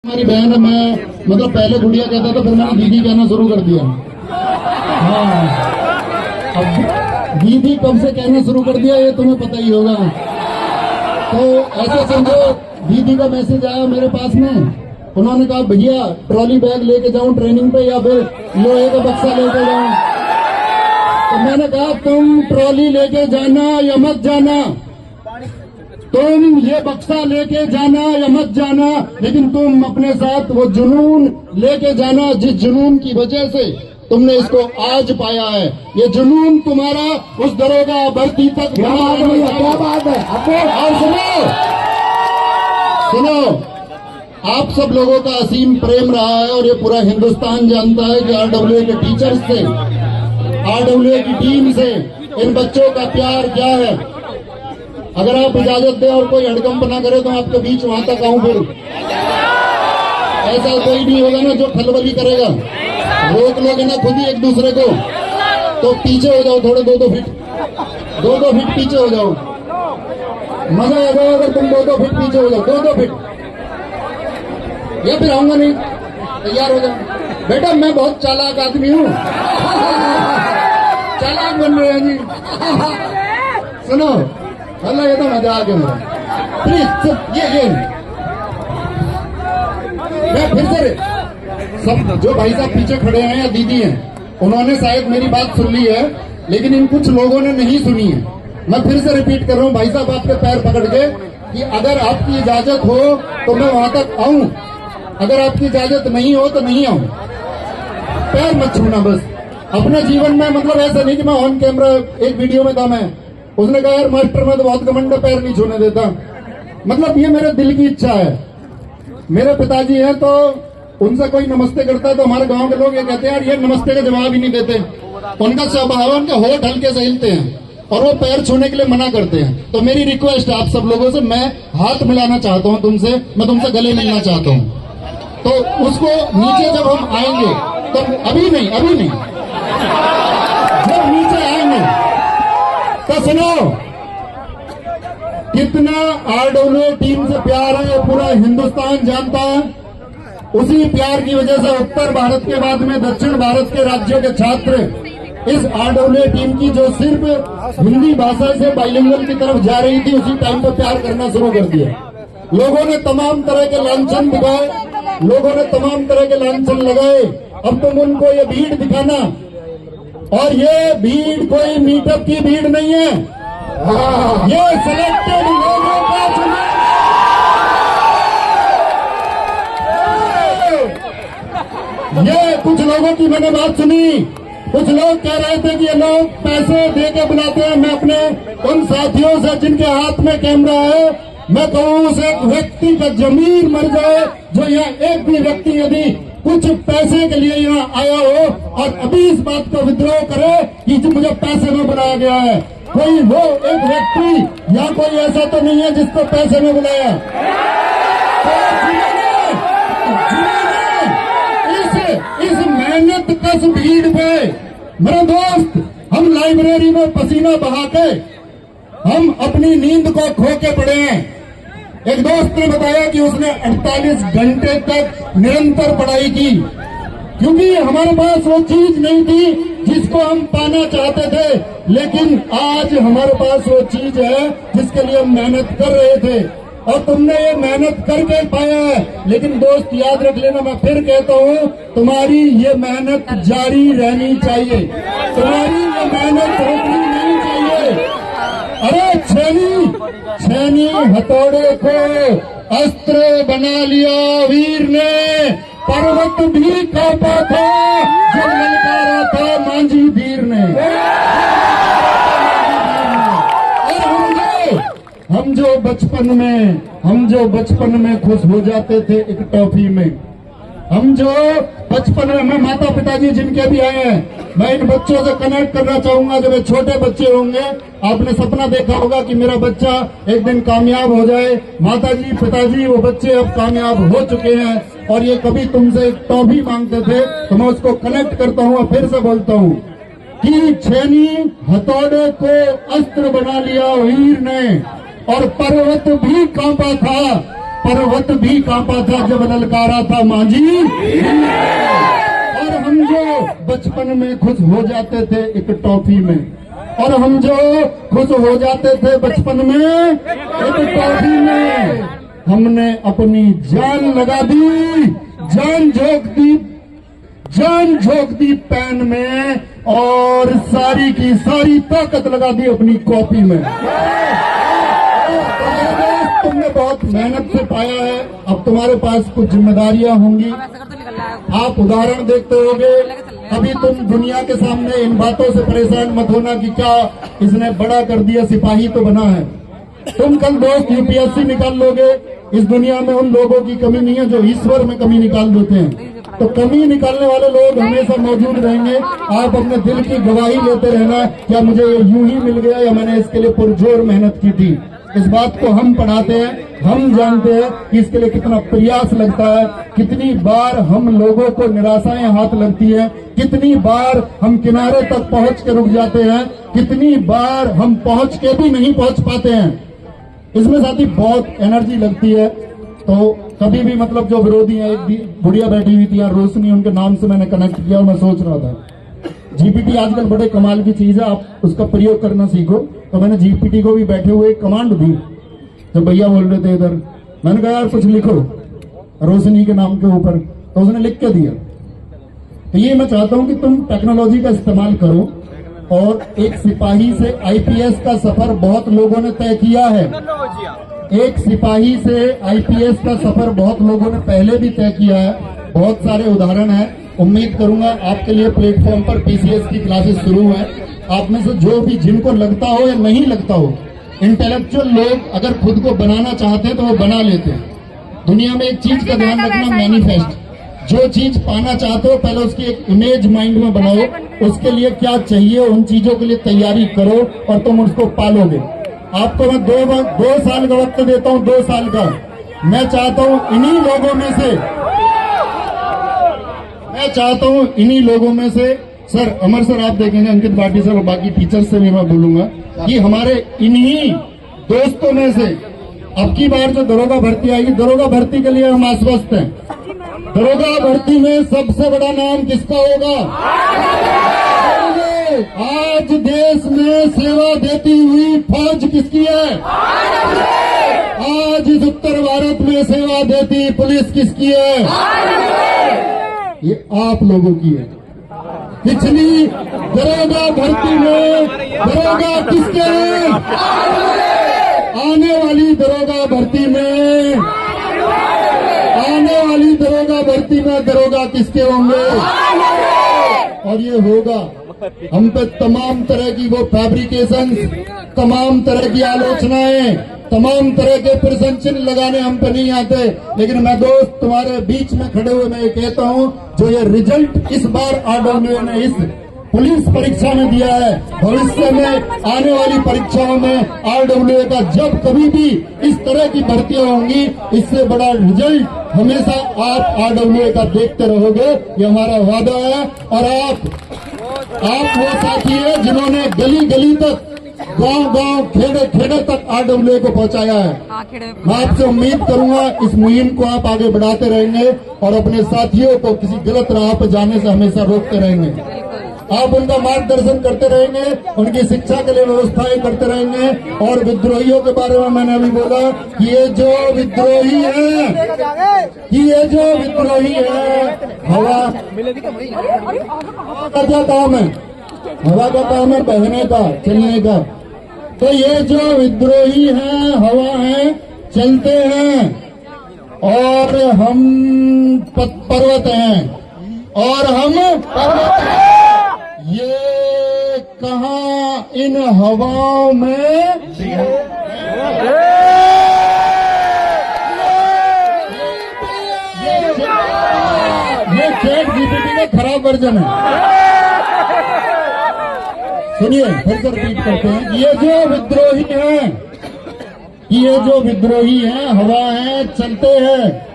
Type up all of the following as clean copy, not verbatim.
हमारी बहन है, मैं मतलब पहले गुड़िया कहता था, फिर मैंने दीदी कहना शुरू कर दिया। हाँ, अब दीदी कब से कहना शुरू कर दिया ये तुम्हें पता ही होगा। तो ऐसे समझो, दीदी का मैसेज आया मेरे पास में, उन्होंने कहा भैया ट्रॉली बैग लेके जाऊं ट्रेनिंग पे या फिर लोहे का बक्सा लेके जाऊं। तो मैंने कहा तुम ट्रॉली लेके जाना या मत जाना, तुम ये बक्सा लेके जाना या मत जाना, लेकिन तुम अपने साथ वो जुनून लेके जाना जिस जुनून की वजह से तुमने इसको आज पाया है। ये जुनून तुम्हारा उस दरोगा भर्ती तक क्या बात है। और सुनो, आप सब लोगों का असीम प्रेम रहा है और ये पूरा हिंदुस्तान जानता है कि आरडब्ल्यूए के टीचर्स से, आरडब्ल्यूए की टीम से इन बच्चों का प्यार क्या है। अगर आप इजाजत दें और कोई हड़कंप ना करे तो आपके बीच वहां तक आऊं, फिर ऐसा कोई नहीं होगा ना जो खलबली करेगा। रोक लोगे ना खुद ही एक दूसरे को, तो पीछे हो जाओ थोड़े, 2-2 फीट पीछे हो जाओ। मजा आ जाओ अगर तुम 2-2 फीट पीछे हो जाओ, 2-2 फीट, या फिर आऊंगा नहीं, तैयार हो जाओ। बेटा मैं बहुत चालाक आदमी हूँ, चालाक बन रहे हैं जी। सुनो, अल्लाह ये तो मजाक है मेरा, प्लीज ये मैं फिर से सब जो भाई साहब पीछे खड़े हैं या दीदी हैं, उन्होंने शायद मेरी बात सुन ली है, लेकिन इन कुछ लोगों ने नहीं सुनी है। मैं फिर से रिपीट कर रहा हूँ, भाई साहब आपके पैर पकड़ के कि अगर आपकी इजाजत हो तो मैं वहां तक आऊं, अगर आपकी इजाजत नहीं हो तो नहीं आऊं। पैर मत छूना बस अपने जीवन में, मतलब ऐसा नहीं कि मैं ऑन कैमरा एक वीडियो में दम है, उसने कहा यार मास्टर मैं तो बहुत घमंड, पैर नहीं छूने देता। मतलब ये मेरे दिल की इच्छा है। मेरे पिताजी हैं तो उनसे कोई नमस्ते करता है तो हमारे गांव के लोग ये कहते हैं यार ये नमस्ते का जवाब ही नहीं देते। उनका स्वभाव है, उनके होठ हल्के से हिलते हैं और वो पैर छूने के लिए मना करते हैं। तो मेरी रिक्वेस्ट है आप सब लोगों से, मैं हाथ मिलाना चाहता हूँ तुमसे, मैं तुमसे गले मिलना चाहता हूँ। तो उसको नीचे जब हम आएंगे तो अभी नहीं जब नीचे आएंगे तो सुनो, कितना आरडब्ल्यूए टीम से प्यार है पूरा हिंदुस्तान जानता है। उसी प्यार की वजह से उत्तर भारत के बाद में दक्षिण भारत के राज्यों के छात्र इस आरडब्ल्यूए टीम की जो सिर्फ हिंदी भाषा से बाइलिंगुअल की तरफ जा रही थी, उसी टाइम पे प्यार करना शुरू कर दिया। लोगों ने तमाम तरह के लांछन दिखाए, लोगों ने तमाम तरह के लांछन लगाए। अब तुम उनको ये भीड़ दिखाना, और ये भीड़ कोई मीटअप की भीड़ नहीं है, ये सिलेक्टेड लोगों का चुनाव। ये कुछ लोगों की मैंने बात सुनी, कुछ लोग कह रहे थे कि ये लोग पैसे दे के बुलाते हैं। मैं अपने उन साथियों से जिनके हाथ में कैमरा है, मैं कहूँ उस एक व्यक्ति का जमीन मर जाए जो यहाँ एक भी व्यक्ति यदि कुछ पैसे के लिए यहाँ आया हो और अभी इस बात का विद्रोह करे कि मुझे पैसे में बुलाया गया है। कोई वो एक व्यक्ति या कोई ऐसा तो नहीं है जिसको पैसे में बुलाया। इस मेहनत कश भीड़ पे मेरे दोस्त, हम लाइब्रेरी में पसीना बहा के हम अपनी नींद को खो के पड़े हैं। एक दोस्त ने बताया कि उसने 48 घंटे तक निरंतर पढ़ाई की, क्योंकि हमारे पास वो चीज नहीं थी जिसको हम पाना चाहते थे, लेकिन आज हमारे पास वो चीज है जिसके लिए हम मेहनत कर रहे थे और तुमने ये मेहनत करके पाया है। लेकिन दोस्त याद रख लेना, मैं फिर कहता हूँ, तुम्हारी ये मेहनत जारी रहनी चाहिए, तुम्हारी ये मेहनत रोकनी नहीं चाहिए। अरे छेनी हथौड़े को अस्त्र बना लिया वीर ने, पर्वत भी कांपा था जब ललकारा था मांझी वीर ने। हम जो बचपन में खुश हो जाते थे एक टॉफी में, हम जो बचपन में, माता पिताजी जिनके भी आए हैं, मैं इन बच्चों से कनेक्ट करना चाहूंगा। जब वे छोटे बच्चे होंगे, आपने सपना देखा होगा कि मेरा बच्चा एक दिन कामयाब हो जाए। माताजी पिताजी वो बच्चे अब कामयाब हो चुके हैं और ये कभी तुमसे एक टॉफी मांगते थे, तो मैं उसको कनेक्ट करता हूँ और फिर से बोलता हूँ कि छेनी हथौड़े को अस्त्र बना लिया वीर ने और पर्वत भी कांपा था, पर्वत भी कांपा था जब ललकारा था मांझी। और हम जो बचपन में खुश हो जाते थे एक टॉफी में, और हम जो खुश हो जाते थे बचपन में एक टॉफी में, हमने अपनी जान लगा दी, जान झोंक दी पेन में, और सारी की सारी ताकत लगा दी अपनी कॉपी में। तुमने बहुत मेहनत से पाया है, अब तुम्हारे पास कुछ जिम्मेदारियां होंगी। आप उदाहरण देखते होगे, अभी तुम दुनिया के सामने इन बातों से परेशान मत होना कि क्या इसने बड़ा कर दिया, सिपाही तो बना है। तुम कल दोस्त यूपीएससी निकाल लोगे। इस दुनिया में उन लोगों की कमी नहीं है जो ईश्वर में कमी निकाल देते हैं। तो कमी निकालने वाले लोग हमेशा मौजूद रहेंगे। आप अपने दिल की गवाही लेते रहना, क्या मुझे ये यूं ही मिल गया या मैंने इसके लिए पुरजोर मेहनत की थी। इस बात को हम पढ़ाते हैं, हम जानते हैं कि इसके लिए कितना प्रयास लगता है, कितनी बार हम लोगों को निराशाएं हाथ लगती है, कितनी बार हम किनारे तक पहुंच के रुक जाते हैं, कितनी बार हम पहुंच के भी नहीं पहुंच पाते हैं। इसमें साथी बहुत एनर्जी लगती है। तो कभी भी मतलब जो विरोधी है, एक बुढ़िया बैठी हुई थी यार रोशनी, उनके नाम से मैंने कनेक्ट किया और मैं सोच रहा था जीपीटी आजकल बड़े कमाल की चीज है, आप उसका प्रयोग करना सीखो। तो मैंने जीपीटी को भी बैठे हुए एक कमांड दी, जब भैया बोल रहे थे इधर, मैंने कहा यार कुछ लिखो रोशनी के नाम के ऊपर, तो उसने लिख के दिया। तो ये मैं चाहता हूं कि तुम टेक्नोलॉजी का इस्तेमाल करो। और एक सिपाही से आईपीएस का सफर बहुत लोगों ने तय किया है। एक सिपाही से आईपीएस का सफर बहुत लोगों ने पहले भी तय किया है। बहुत सारे उदाहरण हैं। उम्मीद करूंगा आपके लिए प्लेटफॉर्म पर पीसीएस की क्लासेस शुरू है। आप में से जो भी जिनको लगता हो या नहीं लगता हो, इंटेलेक्चुअल लोग अगर खुद को बनाना चाहते हैं तो वो बना लेते हैं। दुनिया में एक चीज का ध्यान रखना, मैनिफेस्ट। जो चीज पाना चाहते हो पहले उसकी एक इमेज माइंड में बनाओ, उसके लिए क्या चाहिए उन चीजों के लिए तैयारी करो और तुम उसको पालोगे। आपको मैं दो साल का वक्त देता हूं, 2 साल का। मैं चाहता हूं इन्हीं लोगों में से सर, अमर सर आप देखेंगे, अंकित भाटी सर और बाकी टीचर्स से भी मैं बोलूंगा कि हमारे इन्हीं दोस्तों में से अब की बार जो दरोगा भर्ती आएगी, दरोगा भर्ती के लिए हम आश्वस्त हैं। दरोगा भर्ती में सबसे बड़ा नाम किसका होगा? आज देश में सेवा देती हुई फौज किसकी है? आज इस उत्तर भारत में सेवा देती पुलिस किसकी है? ये आप लोगों की है। पिछली दरोगा भर्ती में दरोगा किसके हैं? आने वाली दरोगा भर्ती में दरोगा किसके होंगे? और ये होगा। हम पे तमाम तरह की वो फैब्रिकेशन, तमाम तरह की आलोचनाएं, तमाम तरह के प्रशंसन लगाने हम पे नहीं आते। लेकिन मैं दोस्त तुम्हारे बीच में खड़े हुए मैं ये कहता हूं, जो ये रिजल्ट इस बार आरडब्ल्यूए ने इस पुलिस परीक्षा में दिया है, भविष्य में आने वाली परीक्षाओं में आरडब्ल्यूए का जब कभी भी इस तरह की भर्तियां होंगी, इससे बड़ा रिजल्ट हमेशा आप आरडब्ल्यूए का देखते रहोगे। ये हमारा वादा है। और आप वो साथी है जिन्होंने गली गली तक, गांव खेड़े खेड़े तक आरडब्ल्यूए को पहुंचाया है। मैं आपसे उम्मीद करूंगा इस मुहिम को आप आगे बढ़ाते रहेंगे और अपने साथियों को किसी गलत राह पर जाने से हमेशा रोकते रहेंगे। आप उनका मार्गदर्शन करते रहेंगे, उनकी शिक्षा के लिए व्यवस्थाएं करते रहेंगे। और विद्रोहियों के बारे में मैंने अभी बोला कि ये जो विद्रोही है, हवा का क्या काम है? हवा का काम है बहने का, चलने का। तो ये जो विद्रोही हैं, हवा हैं, चलते हैं, और हम पर्वत हैं, और हम पर्वत हैं। ये कहाँ इन हवाओं में ये चैट जीपीटी का खराब वर्जन है। सुनिए, फिर से रिपीट करते हैं। ये जो विद्रोही हैं, हवा हैं, चलते हैं,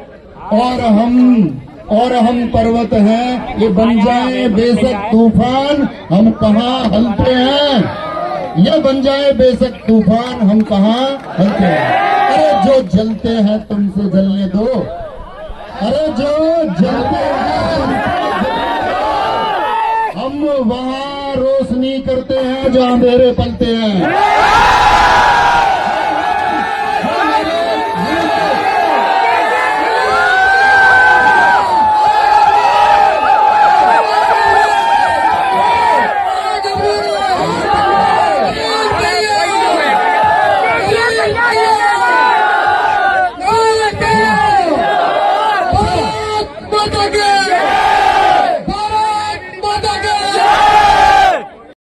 और हम पर्वत हैं। ये बन जाए बेशक तूफान, हम कहाँ हलते हैं। ये बन जाए बेशक तूफान, हम कहाँ हलते हैं। अरे जो जलते हैं तुमसे जलने दो, अरे जो जलते हैं हम वहां रोशनी करते हैं जहां अंधेरे पलते हैं।